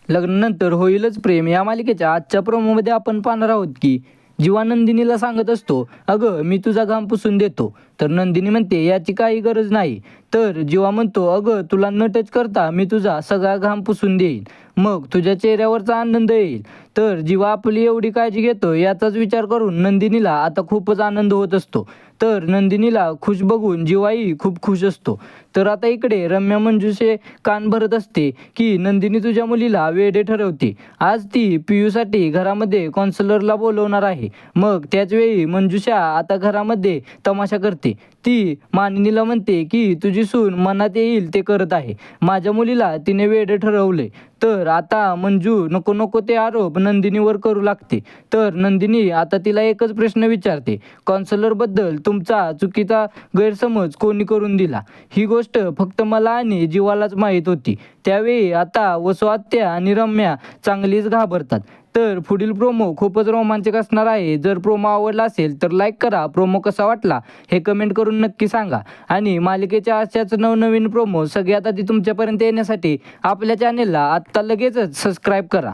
लग्नानंतर होईलच प्रेम या मालिकेच्या आजच्या प्रोमोमध्ये आपण पाहणार आहोत की जीवा नंदिनीला सांगत असतो, अगं मी तुझा घाम पुसून देतो. तर नंदिनी म्हणते याची काही गरज नाही. तर जीवा म्हणतो, अगं तुला न टच करता मी तुझा सगळा घाम पुसून देईन, मग तुझ्या चेहऱ्यावरचा आनंद येईल. तर जीवा आपली एवढी काळजी घेतो याचाच विचार करून नंदिनीला आता खूपच आनंद होत असतो. तर नंदिनीला खुश बघून जीवाही खूप खुश असतो. तर आता इकडे रम्या मंजुषे कान भरत असते की नंदिनी तुझ्या मुलीला वेडे ठरवते. आज ती पियूसाठी घरामध्ये कॉन्सलरला बोलवणार आहे. मग त्याच वेळी मंजुषा आता घरामध्ये तमाशा करते. ती मानिनीला म्हणते की तुझी सून मनात येईल ते करत आहे. माझ्या मुलीला तिने वेडे ठरवले. तर आता मंजू नको नको ते आरोप नंदिनीवर करू लागते. तर नंदिनी आता तिला एकच प्रश्न विचारते, कॉन्सलरबद्दल तुमचा चुकीचा गैरसमज कोणी करून दिला? ही गोष्ट फक्त मला आणि जीवालाच माहीत होती. त्यावेळी आता वसू आत्या आणि रम्या चांगलीच घाबरतात. तर पुढील प्रोमो खूपच रोमांचक असणार आहे. जर प्रोमो आवडला असेल तर लाईक करा. प्रोमो कसा वाटला हे कमेंट करून नक्की सांगा. आणि मालिकेच्या अशाच नवनवीन प्रोमो सगळ्यात आधी तुमच्यापर्यंत येण्यासाठी आपल्या चॅनेलला आत्ता लगेचच सबस्क्राईब करा.